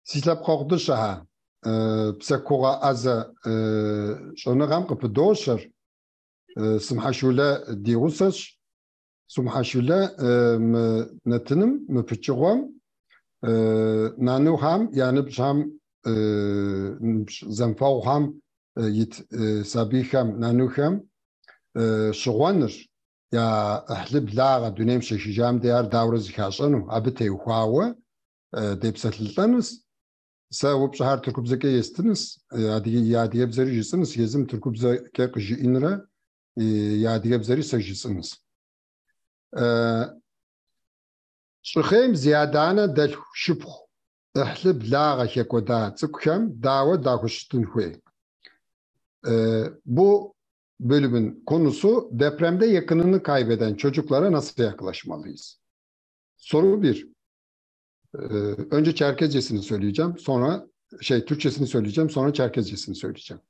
Sislap korkduşa psekuğa aza şonağam kapıdoşer sımhaşule diğusas sımhaşule netinım müpçüğüm nanu ham yani ham zemfav ham yit sabiham nanu ham şuanır ya ahli blağa dönem şişeceğim değer davranış kaşanım abi tevhava depsatlıtanız Sa وبشهر تركوبزكي يستنس يادي بزري جسنس يزم تركوبزكي قجي إنرا يادي بزري سجسنس شخيم زيادانا دل شبخ احلب لاغا كيكودا تسكهم داوا داكوشتun huye. Bu bölümün konusu depremde yakınını kaybeden çocuklara nasıl yaklaşmalıyız? Soru 1. Önce Çerkezcesini söyleyeceğim, sonra Türkçesini söyleyeceğim, sonra Çerkezcesini söyleyeceğim.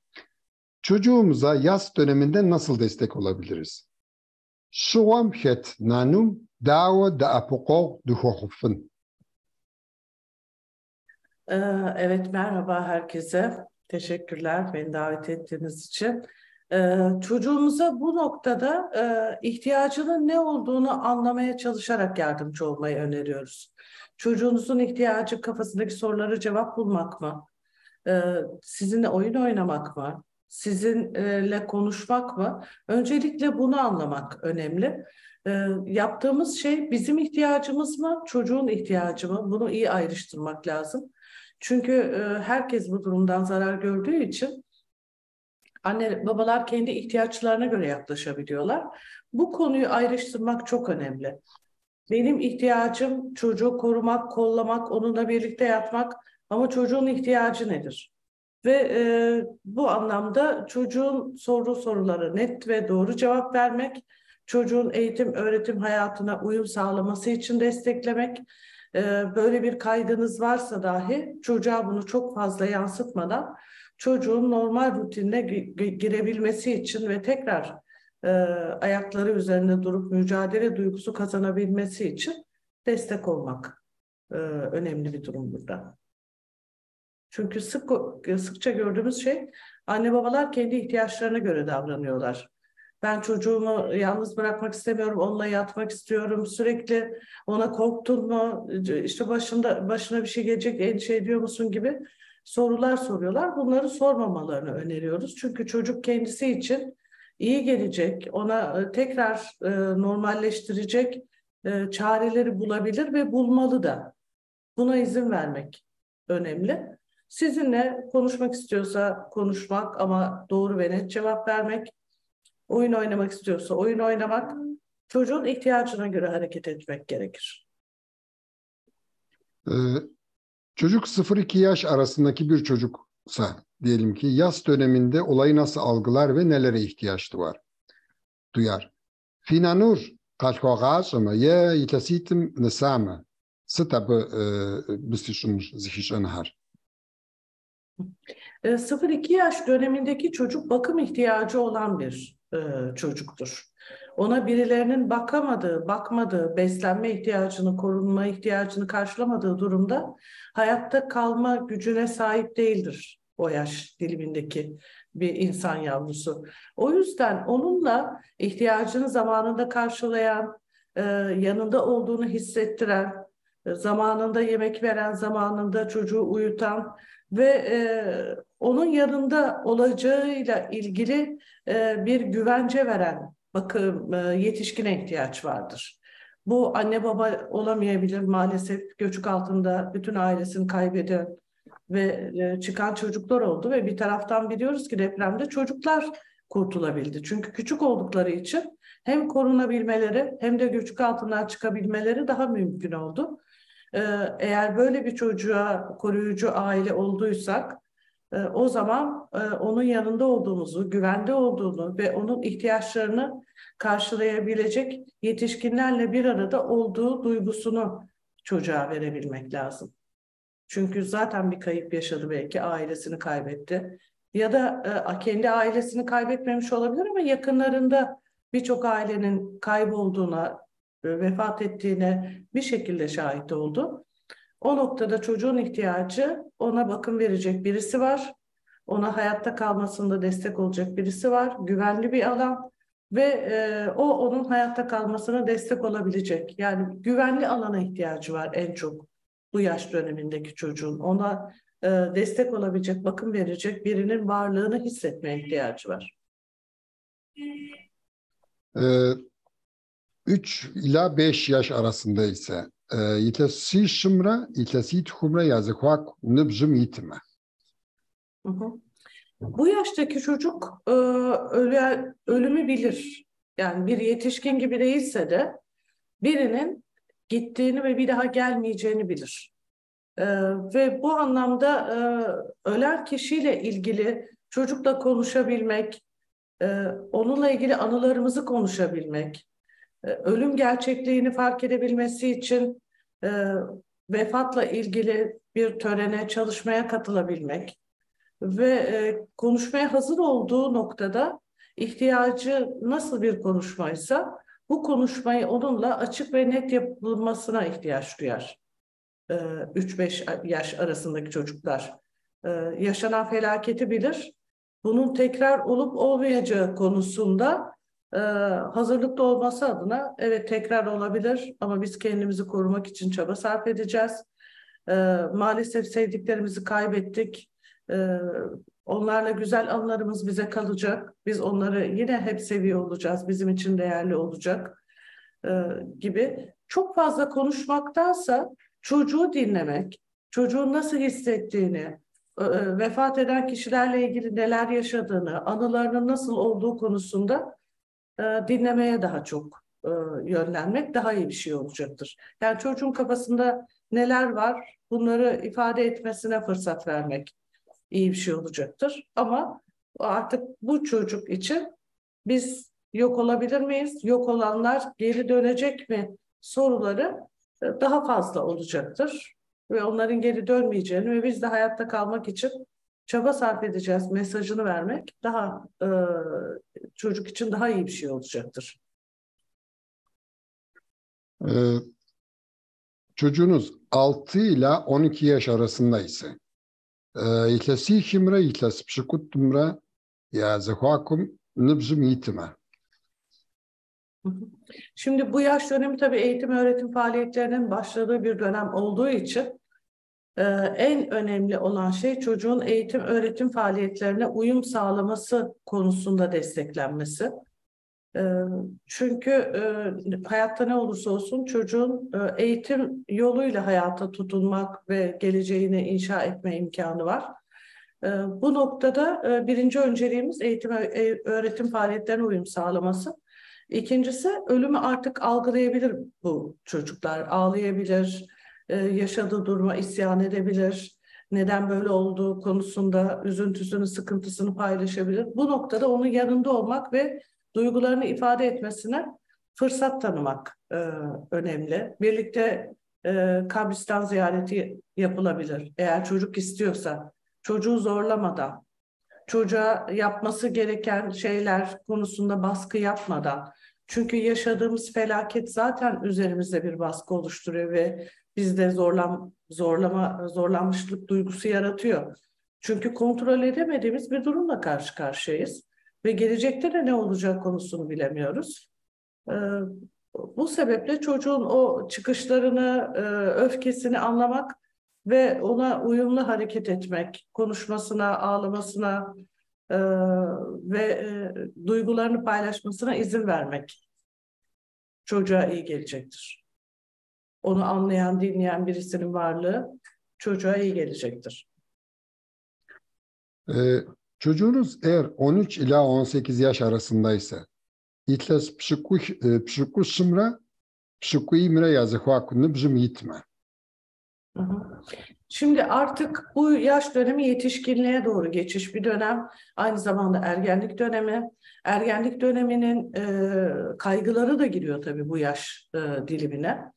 Çocuğumuza yaz döneminde nasıl destek olabiliriz? Şuam het nanum dawa da apoko duhofun. Evet, merhaba herkese. Teşekkürler beni davet ettiğiniz için. Çocuğumuza bu noktada ihtiyacının ne olduğunu anlamaya çalışarak yardımcı olmayı öneriyoruz. Çocuğunuzun ihtiyacı kafasındaki sorulara cevap bulmak mı? Sizinle oyun oynamak mı? Sizinle konuşmak mı? Öncelikle bunu anlamak önemli. Yaptığımız şey bizim ihtiyacımız mı, çocuğun ihtiyacı mı? Bunu iyi ayrıştırmak lazım. Çünkü herkes bu durumdan zarar gördüğü için anne babalar kendi ihtiyaçlarına göre yaklaşabiliyorlar. Bu konuyu ayrıştırmak çok önemli. Benim ihtiyacım çocuğu korumak, kollamak, onunla birlikte yatmak ama çocuğun ihtiyacı nedir? Ve bu anlamda çocuğun sorduğu sorulara net ve doğru cevap vermek, çocuğun eğitim, öğretim hayatına uyum sağlaması için desteklemek, böyle bir kaygınız varsa dahi çocuğa bunu çok fazla yansıtmadan çocuğun normal rutinine girebilmesi için ve tekrar ayakları üzerinde durup mücadele duygusu kazanabilmesi için destek olmak önemli bir durum burada. Çünkü sıkça gördüğümüz şey anne babalar kendi ihtiyaçlarına göre davranıyorlar. Ben çocuğumu yalnız bırakmak istemiyorum, onunla yatmak istiyorum. Sürekli ona korktun mu, işte başına bir şey gelecek, endişe ediyor musun gibi sorular soruyorlar. Bunları sormamalarını öneriyoruz. Çünkü çocuk kendisi için iyi gelecek, ona tekrar normalleştirecek çareleri bulabilir ve bulmalı da. Buna izin vermek önemli. Sizinle konuşmak istiyorsa konuşmak ama doğru ve net cevap vermek. Oyun oynamak istiyorsa oyun oynamak. Çocuğun ihtiyacına göre hareket etmek gerekir. Çocuk 0-2 yaş arasındaki bir çocuksa diyelim ki yaz döneminde olayı nasıl algılar ve nelere ihtiyaçları var? Duyar. Finanur kalkoğaşıma ya itasitim nesame. Sıtabı bistişmiş zihişanhar. 0-2 yaş dönemindeki çocuk bakım ihtiyacı olan bir çocuktur. Ona birilerinin bakmadığı, beslenme ihtiyacını, korunma ihtiyacını karşılamadığı durumda hayatta kalma gücüne sahip değildir o yaş dilimindeki bir insan yavrusu. O yüzden onunla ihtiyacını zamanında karşılayan, yanında olduğunu hissettiren, zamanında yemek veren, zamanında çocuğu uyutan ve onun yanında olacağıyla ilgili bir güvence veren bakım yetişkine ihtiyaç vardır. Bu anne baba olamayabilir maalesef, göçük altında bütün ailesini kaybeden ve çıkan çocuklar oldu ve bir taraftan biliyoruz ki depremde çocuklar kurtulabildi. Çünkü küçük oldukları için hem korunabilmeleri hem de göçük altından çıkabilmeleri daha mümkün oldu. Eğer böyle bir çocuğa koruyucu aile olduysak o zaman onun yanında olduğumuzu, güvende olduğunu ve onun ihtiyaçlarını karşılayabilecek yetişkinlerle bir arada olduğu duygusunu çocuğa verebilmek lazım. Çünkü zaten bir kayıp yaşadı, belki ailesini kaybetti ya da kendi ailesini kaybetmemiş olabilir ama yakınlarında birçok ailenin kaybolduğuna, vefat ettiğine bir şekilde şahit oldu. O noktada çocuğun ihtiyacı ona bakım verecek birisi var. Ona hayatta kalmasında destek olacak birisi var. Güvenli bir alan ve o onun hayatta kalmasına destek olabilecek. Yani güvenli alana ihtiyacı var en çok bu yaş dönemindeki çocuğun. Ona destek olabilecek, bakım verecek birinin varlığını hissetmeye ihtiyacı var. 3 ila 5 yaş arasında ise yitesi şımra, yitesi txumra yazıkvak nıbzım yitme. Hı hı. Bu yaştaki çocuk ölümü bilir. Yani bir yetişkin gibi değilse de birinin gittiğini ve bir daha gelmeyeceğini bilir. Ve bu anlamda ölen kişiyle ilgili çocukla konuşabilmek, onunla ilgili anılarımızı konuşabilmek, ölüm gerçekliğini fark edebilmesi için vefatla ilgili bir törene, çalışmaya katılabilmek ve konuşmaya hazır olduğu noktada ihtiyacı nasıl bir konuşmaysa bu konuşmayı onunla açık ve net yapılmasına ihtiyaç duyar. 3-5 yaş arasındaki çocuklar yaşanan felaketi bilir. Bunun tekrar olup olmayacağı konusunda hazırlıklı olması adına evet tekrar olabilir ama biz kendimizi korumak için çaba sarf edeceğiz. Maalesef sevdiklerimizi kaybettik. Onlarla güzel anılarımız bize kalacak. Biz onları yine hep seviyor olacağız. Bizim için değerli olacak gibi. Çok fazla konuşmaktansa çocuğu dinlemek, çocuğun nasıl hissettiğini, vefat eden kişilerle ilgili neler yaşadığını, anılarının nasıl olduğu konusunda dinlemeye daha çok yönlenmek daha iyi bir şey olacaktır. Yani çocuğun kafasında neler var, bunları ifade etmesine fırsat vermek iyi bir şey olacaktır. Ama artık bu çocuk için biz yok olabilir miyiz? Yok olanlar geri dönecek mi? Soruları daha fazla olacaktır. Ve onların geri dönmeyeceğini ve biz de hayatta kalmak için çaba sarf edeceğiz mesajını vermek daha çocuk için daha iyi bir şey olacaktır. Çocuğunuz 6 ila 12 yaş arasında ise yitlesi himra, yitlesi pşikuttumra yazıkvakum nıbzım yitme. Şimdi bu yaş dönemi tabii eğitim öğretim faaliyetlerinin başladığı bir dönem olduğu için en önemli olan şey çocuğun eğitim öğretim faaliyetlerine uyum sağlaması konusunda desteklenmesi. Çünkü hayatta ne olursa olsun çocuğun eğitim yoluyla hayata tutunmak ve geleceğini inşa etme imkanı var. Bu noktada birinci önceliğimiz eğitim öğretim faaliyetlerine uyum sağlaması. İkincisi ölümü artık algılayabilir bu çocuklar. Ağlayabilir, yaşadığı duruma isyan edebilir, neden böyle olduğu konusunda üzüntüsünü, sıkıntısını paylaşabilir. Bu noktada onun yanında olmak ve duygularını ifade etmesine fırsat tanımak önemli. Birlikte kabristan ziyareti yapılabilir. Eğer çocuk istiyorsa, çocuğu zorlamadan, çocuğa yapması gereken şeyler konusunda baskı yapmadan. Çünkü yaşadığımız felaket zaten üzerimizde bir baskı oluşturuyor ve bizde zorlanmışlık duygusu yaratıyor. Çünkü kontrol edemediğimiz bir durumla karşı karşıyayız ve gelecekte de ne olacak konusunu bilemiyoruz. Bu sebeple çocuğun o çıkışlarını, öfkesini anlamak ve ona uyumlu hareket etmek, konuşmasına, ağlamasına ve duygularını paylaşmasına izin vermek çocuğa iyi gelecektir. Onu anlayan, dinleyen birisinin varlığı çocuğa iyi gelecektir. Çocuğunuz eğer 13 ila 18 yaş arasındaysa yitles pşiku şımra, pşiku imre yazıkvakum nıbzım yitme. Şimdi artık bu yaş dönemi yetişkinliğe doğru geçiş bir dönem. Aynı zamanda ergenlik dönemi. Ergenlik döneminin kaygıları da giriyor tabii bu yaş dilimine.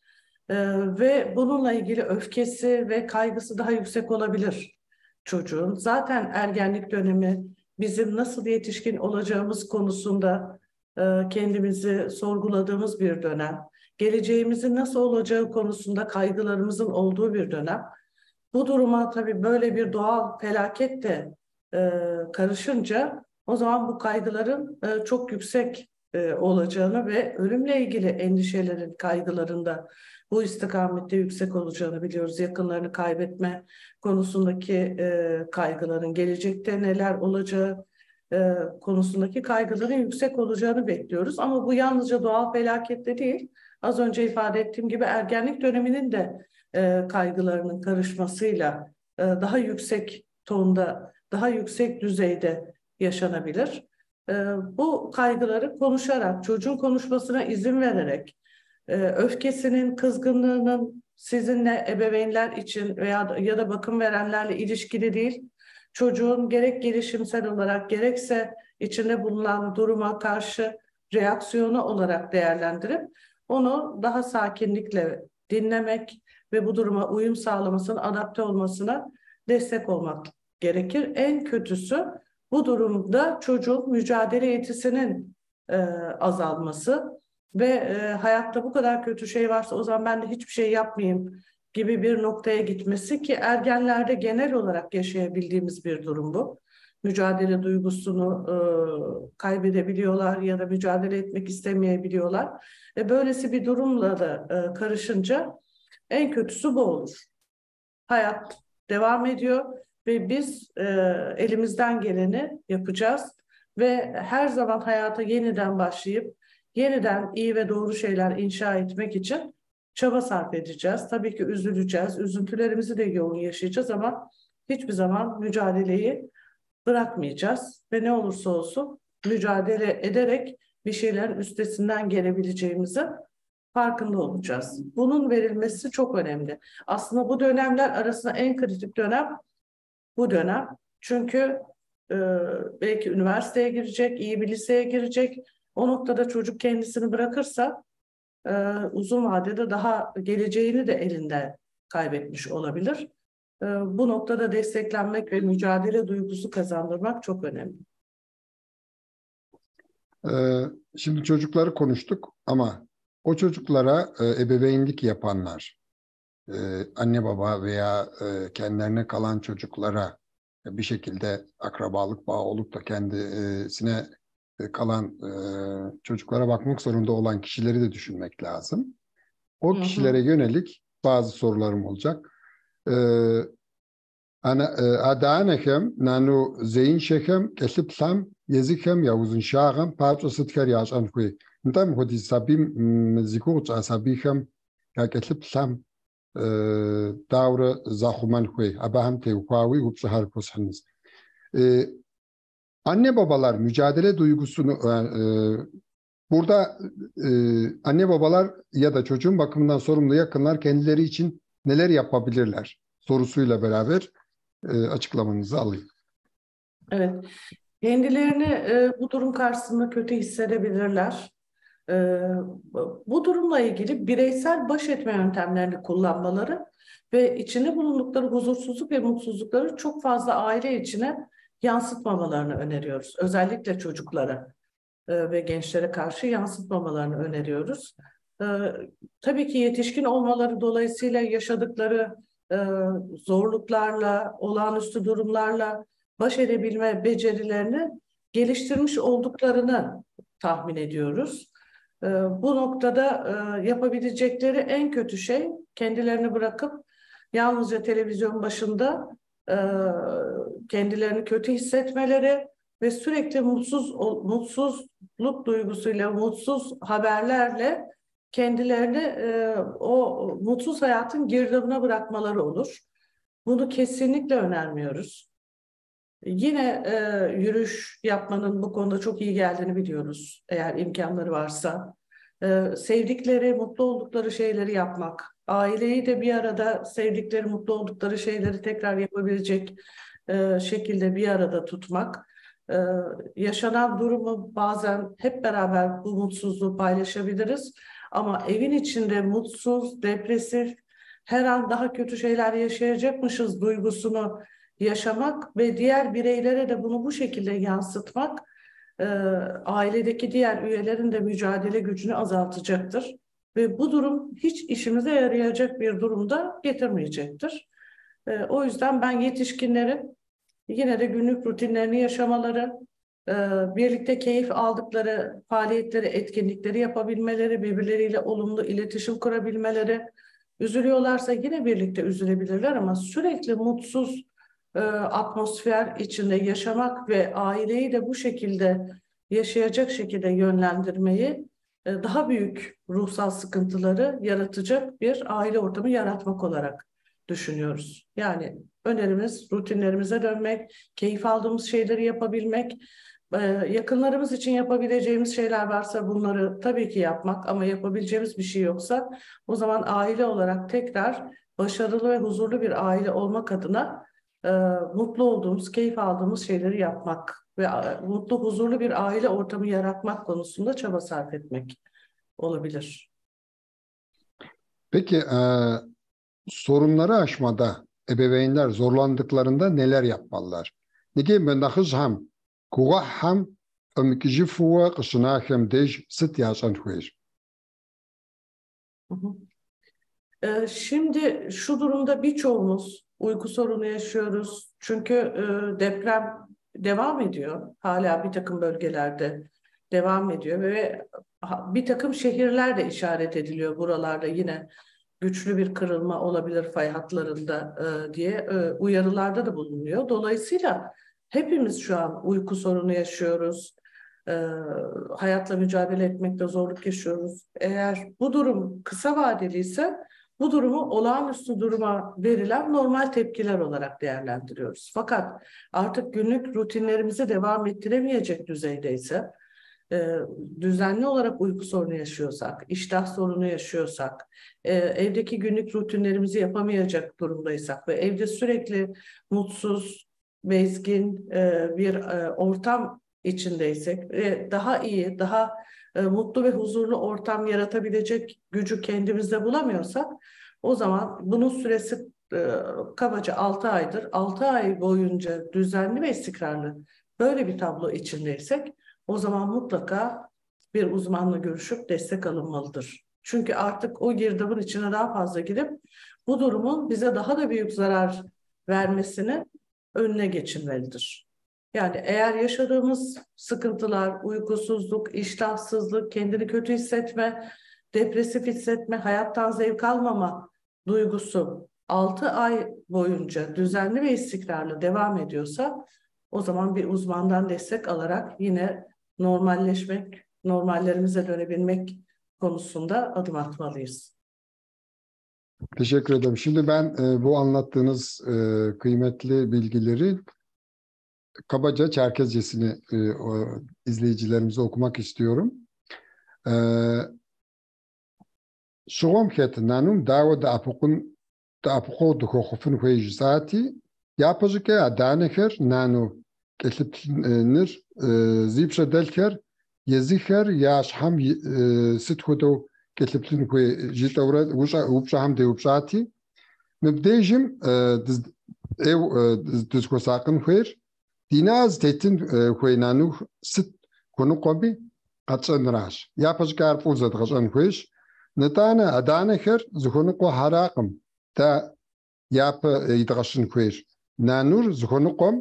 Ve bununla ilgili öfkesi ve kaygısı daha yüksek olabilir çocuğun. Zaten ergenlik dönemi bizim nasıl yetişkin olacağımız konusunda kendimizi sorguladığımız bir dönem, geleceğimizin nasıl olacağı konusunda kaygılarımızın olduğu bir dönem. Bu duruma tabii böyle bir doğal felaket de karışınca o zaman bu kaygıların çok yüksek olacağını ve ölümle ilgili endişelerin, kaygıların da bu istikamette yüksek olacağını biliyoruz. Yakınlarını kaybetme konusundaki kaygıların, gelecekte neler olacağı konusundaki kaygıların yüksek olacağını bekliyoruz. Ama bu yalnızca doğal felakette değil, az önce ifade ettiğim gibi ergenlik döneminin de kaygılarının karışmasıyla daha yüksek tonda, daha yüksek düzeyde yaşanabilir. Bu kaygıları konuşarak, çocuğun konuşmasına izin vererek, öfkesinin, kızgınlığının sizinle ebeveynler için veya ya da bakım verenlerle ilişkili değil, çocuğun gerek gelişimsel olarak gerekse içinde bulunan duruma karşı reaksiyonu olarak değerlendirip onu daha sakinlikle dinlemek ve bu duruma uyum sağlamasına, adapte olmasına destek olmak gerekir. En kötüsü bu durumda çocuğun mücadele yetisinin azalması ve hayatta bu kadar kötü şey varsa o zaman ben de hiçbir şey yapmayayım gibi bir noktaya gitmesi ki ergenlerde genel olarak yaşayabildiğimiz bir durum bu. Mücadele duygusunu kaybedebiliyorlar ya da mücadele etmek istemeyebiliyorlar. Böylesi bir durumla da karışınca en kötüsü bu olur. Hayat devam ediyor ve biz elimizden geleni yapacağız ve her zaman hayata yeniden başlayıp yeniden iyi ve doğru şeyler inşa etmek için çaba sarf edeceğiz. Tabii ki üzüleceğiz, üzüntülerimizi de yoğun yaşayacağız ama hiçbir zaman mücadeleyi bırakmayacağız ve ne olursa olsun mücadele ederek bir şeylerin üstesinden gelebileceğimizi farkında olacağız. Bunun verilmesi çok önemli. Aslında bu dönemler arasında en kritik dönem bu dönem. Çünkü belki üniversiteye girecek, iyi bir liseye girecek. O noktada çocuk kendisini bırakırsa uzun vadede daha geleceğini de elinde kaybetmiş olabilir. Bu noktada desteklenmek ve mücadele duygusu kazandırmak çok önemli. Şimdi çocukları konuştuk ama o çocuklara ebeveynlik yapanlar, anne baba veya kendilerine kalan çocuklara bir şekilde akrabalık bağı olup da kendisine kalan çocuklara bakmak zorunda olan kişileri de düşünmek lazım. O kişilere yönelik bazı sorularım olacak. Adanechem, nanu zeyn şekem, kesip sam, yezikem, yavuzun şağım, parça sıtkar yaşan huy. Ntam hodi sabim zikurç asabichem, ya kesip sam, davra zahuman huy. Abaham tevkavi, hupsa harposhanız. Anne babalar mücadele duygusunu burada anne babalar ya da çocuğun bakımından sorumlu yakınlar kendileri için neler yapabilirler sorusuyla beraber açıklamanızı alayım. Evet, kendilerini bu durum karşısında kötü hissedebilirler. Bu durumla ilgili bireysel baş etme yöntemlerini kullanmaları ve içinde bulundukları huzursuzluk ve mutsuzlukları çok fazla aile içine yansıtmamalarını öneriyoruz. Özellikle çocuklara ve gençlere karşı yansıtmamalarını öneriyoruz. Tabii ki yetişkin olmaları dolayısıyla yaşadıkları zorluklarla, olağanüstü durumlarla baş edebilme becerilerini geliştirmiş olduklarını tahmin ediyoruz. Bu noktada yapabilecekleri en kötü şey kendilerini bırakıp yalnızca televizyon başında kendilerini kötü hissetmeleri ve sürekli mutsuzluk duygusuyla, mutsuz haberlerle kendilerini o mutsuz hayatın girdabına bırakmaları olur. Bunu kesinlikle önermiyoruz. Yine yürüyüş yapmanın bu konuda çok iyi geldiğini biliyoruz. Eğer imkanları varsa. Sevdikleri, mutlu oldukları şeyleri yapmak. Aileyi de bir arada sevdikleri, mutlu oldukları şeyleri tekrar yapabilecek şekilde bir arada tutmak. Yaşanan durumu bazen hep beraber bu mutsuzluğu paylaşabiliriz. Ama evin içinde mutsuz, depresif, her an daha kötü şeyler yaşayacakmışız duygusunu yaşamak ve diğer bireylere de bunu bu şekilde yansıtmak ailedeki diğer üyelerin de mücadele gücünü azaltacaktır. Ve bu durum hiç işimize yarayacak bir durumda getirmeyecektir. O yüzden ben yetişkinlerin yine de günlük rutinlerini yaşamaları, birlikte keyif aldıkları faaliyetleri, etkinlikleri yapabilmeleri, birbirleriyle olumlu iletişim kurabilmeleri, üzülüyorlarsa yine birlikte üzülebilirler ama sürekli mutsuz atmosfer içinde yaşamak ve aileyi de bu şekilde yaşayacak şekilde yönlendirmeyi daha büyük ruhsal sıkıntıları yaratacak bir aile ortamı yaratmak olarak düşünüyoruz. Yani önerimiz rutinlerimize dönmek, keyif aldığımız şeyleri yapabilmek, yakınlarımız için yapabileceğimiz şeyler varsa bunları tabii ki yapmak ama yapabileceğimiz bir şey yoksa o zaman aile olarak tekrar başarılı ve huzurlu bir aile olmak adına mutlu olduğumuz, keyif aldığımız şeyleri yapmak ve mutlu, huzurlu bir aile ortamı yaratmak konusunda çaba sarf etmek olabilir. Peki sorunları aşmada ebeveynler zorlandıklarında neler yapmalılar? Niki mendahız ham kuğa ham ömkücü fuwa kışına hem dej sıt yaşan huir. Şimdi şu durumda birçoğumuz uyku sorunu yaşıyoruz. Çünkü deprem devam ediyor. Hala bir takım bölgelerde devam ediyor ve bir takım şehirler de işaret ediliyor buralarda yine güçlü bir kırılma olabilir fay hatlarında diye uyarılarda da bulunuyor. Dolayısıyla hepimiz şu an uyku sorunu yaşıyoruz. Hayatla mücadele etmekte zorluk yaşıyoruz. Eğer bu durum kısa vadeliyse bu durumu olağanüstü duruma verilen normal tepkiler olarak değerlendiriyoruz. Fakat artık günlük rutinlerimizi devam ettiremeyecek düzeydeyse, düzenli olarak uyku sorunu yaşıyorsak, iştah sorunu yaşıyorsak, evdeki günlük rutinlerimizi yapamayacak durumdaysak ve evde sürekli mutsuz, bezgin bir ortam içindeysek ve daha iyi, daha mutlu ve huzurlu ortam yaratabilecek gücü kendimizde bulamıyorsak o zaman bunun süresi kabaca 6 aydır. 6 ay boyunca düzenli ve istikrarlı böyle bir tablo içindeysek o zaman mutlaka bir uzmanla görüşüp destek alınmalıdır. Çünkü artık o girdabın içine daha fazla girip bu durumun bize daha da büyük zarar vermesini önüne geçilmelidir. Yani eğer yaşadığımız sıkıntılar, uykusuzluk, iştahsızlık, kendini kötü hissetme, depresif hissetme, hayattan zevk almama duygusu 6 ay boyunca düzenli ve istikrarlı devam ediyorsa o zaman bir uzmandan destek alarak yine normalleşmek, normallerimize dönebilmek konusunda adım atmalıyız. Teşekkür ederim. Şimdi ben bu anlattığınız kıymetli bilgileri kabaca Çerkezcesini izleyicilerimize okumak istiyorum. Şuam nanum dawa da apukun dukhofun huijsati yapıcıke adaneker nanu ketlipnir zipşa delker yeziker yaş ham sithudo ketliptin huijitavra upşa ham de upşati mebdejim ev düzkosakın huir dinaz tetin huinanu sit konu kobi atsanraş yapıcıke arpuzat gasan huiş نتانا أدانا خير زخونقو حراقم تا ياب يدغشن خويش نانور زخونقوم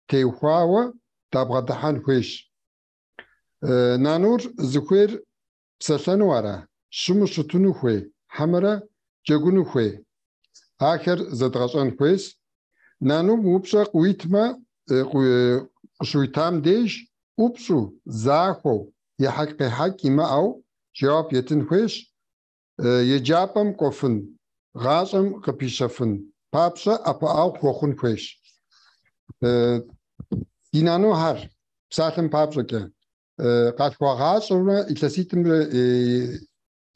تيوخواوا تابغدحان خويش نانور زخوير بسلانوارا شمو شتونو خوي حمرا جگونو خوي آخر زدغشن خويش نانو موبشا قويتما قشويتام ديش وبشو زاخو يحقي حق ما أو جواب يتن خويش يجابم قفن غازم قبيشفن بابسا أبا أو خوخن خويش دينانو هر بساتن بابسا كه قد خواغازم إتلاسيتم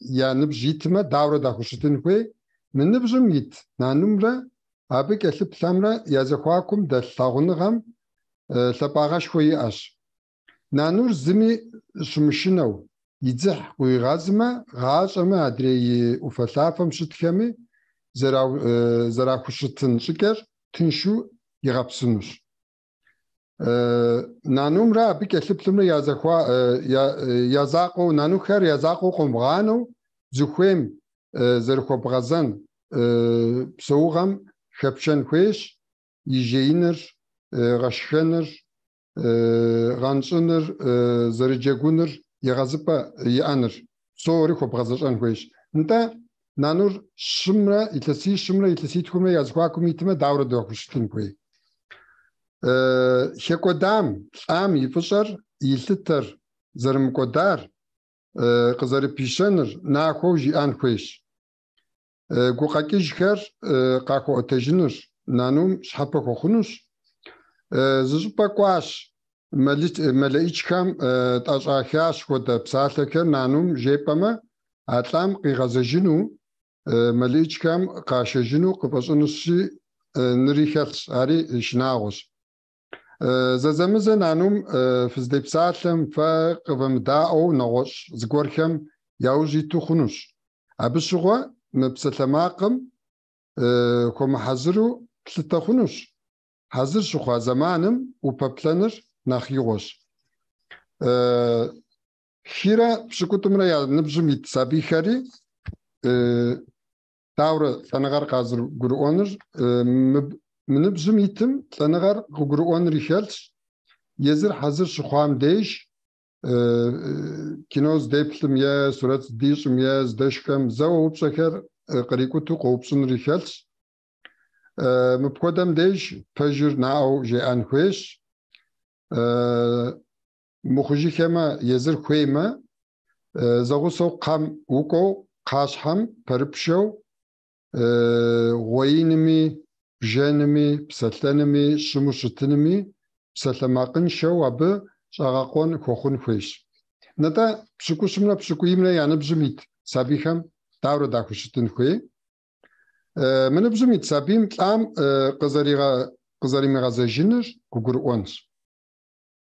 يعني بجيتما داورة دا خوشتن خوي من نبزم يت نانمرا أبك أسب سامرا يازخواكم دا ثاغنغم ثباغاش خوي أش نانور زمي شمشنو يزح ويغازما غازما أدري وفلافم شتكمي زرا خوشتن شكر تنشو يغبسنوش نانومرا بكسبتمرا yazaqo nanuxer yazaqo qomğano zıxuem zerxobğazan pseuğam xepşen xueş yijeinir gaşxenir gançınır zercegunir yağazıpa yanır soğuri xobğazaşan xueş nta nanur şimra itlasi txumra yazxuakum itme davra doxuştin xuey Хекодам, ам ифышъэр илъытэр зэрымыкӏодар къызэрыпищэныр нахъоу жиӏэн хуейщ. Гукъэкӏыжьхэр къахуэӏотэжьыныр нанум шъхьэпэ хохъунущ. Зыщӏыпӏэ кӏуащ мэлэӏикӏхэм тӏэщӏахащ хуэдэ псалъэхэр нанум жепӏэмэ алӏам къигъэзэжьыну мэлэӏикӏхэм къащэжьыну къыфӏэщӏынущи ныри хэлъщ. Ари шынагъуэщ. Зэзэмызэ нанум фыздепсалъэм фэ къыфэмыдаӏуэу нэгъуэщӏ зыгуэрхэм яужь иту хъунущ. Абы щыгъуэ мы псалъэмакъым хуэмыхьэзыру плъытэ хъунущ. Хьэзыр щыхъуа зэманым упэплъэныр нэхъ игъуэщ. Хирэ пщыкӏутӏумрэ я ныбжьым ит сабийхэри дауэрэ лӏэныгъэр къазгурыӏуэныр мы ныбжьым итым лӏэныгъэр къыгурыӏуэнри хэлъщ. Езыр хьэзыр щыхъуам деж кино здеплъым е сурэт здищӏым е здэшхэм зэуэ упщӏэхэр кърикӏуту къоупщӏынри хэлъщ. Мыпхуэдэм деж пэжыр наӏуэу жеӏэн хуейщ. Мыхъужыхэмэ езыр хуеймэ зэгъусэу кхъэм укӏуэу кхъащхьэм пэрыпшэу гъуеинми бжэнми псэлъэнми щыму щытынми псалъэмакъыншэу абы щӏэгъэкъуэн хуэхъун хуейщ. Нтӏэ пщыкӏущымрэ пщыкӏуиймрэ я ныбжьым ит сабийхэм дауэрэ дахущытын хуей? Мы ныбжьым ит сабийм лӏам къызэримыгъэзэжыныр гугурыӏуэнщ.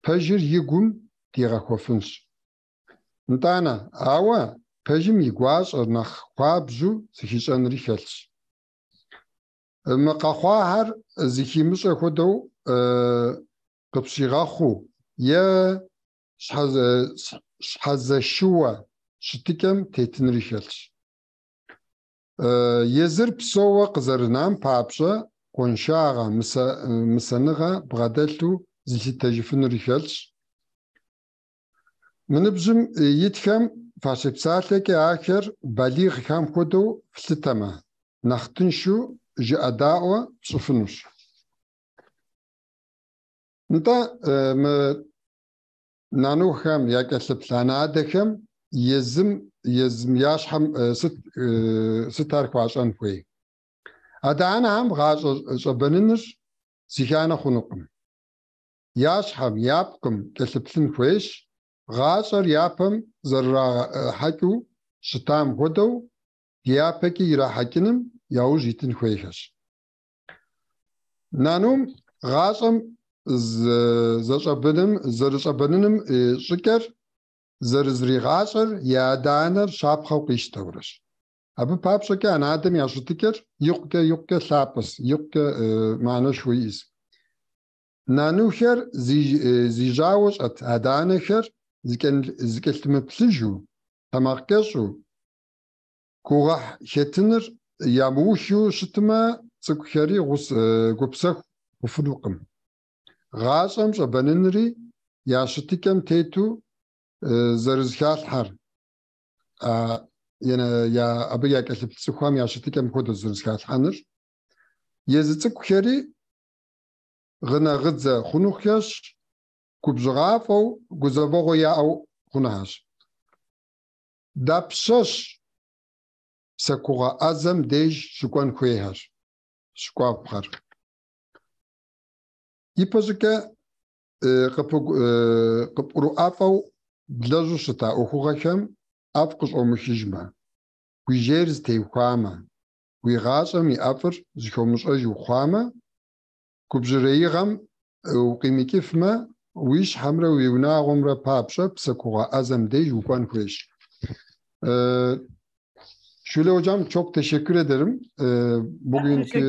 Пэжыр и гум дигъэхуэфынщ. НтӀанэ, ауэ пэжым и гуащӏэр нэхъ хуабжьу зыхищӏэнри хэлъщ. Мы къэхъуахьэр зыхимыщӏэ хуэдэу къыпщигъэхъуу е щхьэзэшыуэ щытыкӏэм тетынри хэлъщ. Езыр псоуэ къызэрынам папщӏэ къуаншагъэ, мысэныгъэ бгъэдэлъу зылъытэжыфынри хэлъщ. Мы ныбжьым итхэм фащэ псалъэкӏэ ахэр балигъхэм хуэдэу плъытэмэ, нэхъ тыншу жыӏэдаӏуэ пщӏыфынущ. НтӀэ мы нанухэм я кӏэлъыплъ адэхэм езым я щхьэм сыт ар хуащӏэн хуей? Адэ-анэхьэм гъащӏэ щӏэбэныныр зиханэ хъунукъым. Я щхьэм япкъым кӏэлъыплъын хуейщ. Гъащӏэр япэм зэрырахьэкӏыу щытам хуэдэу япэкӏи ирахьэкӏыным яужь итын хуейхэщ. Нанум гъащӏэм зэрыщӏэбэныным щӏыкӏэр зэрызригъащӏэр и адэ-анэр щапхъэу къищтэурэщ. Абы папщӏэкӏэ анадэм я щытыкӏэр икъукӏэ лъапӏэс, икъукӏэ мыӏэнэшхуэ иӏэс. Нанухэр зижьауэ щӏэт адэ-анэхэр зыкӏэлъымыплъыжу, тэмакъ кӏэщӏу, гугъэхь хетыныр ямыухыу щытмэ, цӏыкӏухэри гупсэху хъуфынукъым. Гъащӏэм щӏэбэнынри я щытыкӏэм тету зэрызхалъхьэр, абы я кӏэлъыплъ цӏыхухэм я щытыкӏэм хуэдэу зэрызхалъхьэныр, езы цӏыкӏухэри гъынэгъыдзэ хъунухъэщ, губжьыгъафӏэу, гузэвэгъуэ яӏэу хъунащ. Дапщэщ псэкугъэ ӏэзэм деж щыкӏуэн хуейхэр, щыкӏуэпхъэр? Ипэщӏыкӏэ къыпкӏурыӏуафӏэу блэжьу щыта ӏуэхугъуэхэм ӏэфӏ къыщӏомыхыжмэ, уи жейр зытеухуамэ, уи гъащӏэм и ӏэфӏыр зыхуэмыщӏэж ухъуамэ, губжьыреигъэм укъимыкӏыфмэ, уи щхьэмрэ уи унагъуэмрэ папщӏэ псэкугъэ ӏэзэм деж укӏуэн хуейщ. Şule hocam, çok teşekkür ederim bugünkü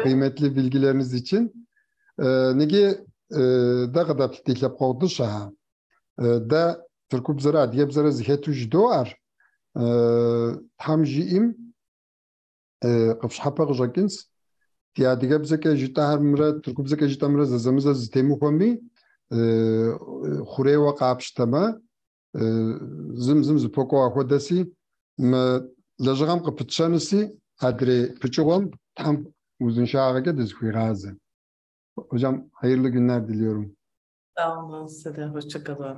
kıymetli bilgileriniz için. Negi da kadar titlep koydu şaha. Da Türküp zara diye zara zihetu jdoar. Hamjiim قفش حبق جاكنس تيا ديجا بزكا جيتا هرمرا تركو بزكا جيتا مرا زمزا زتيمو كومي خوري وقابش تما زم زبوكو اخو دسي ما لجغام قبتشانسي ادري بچوغم tam uzun şahane dizkuy razı. Hocam hayırlı günler diliyorum. Sağ olun size de. Hoşça kalın.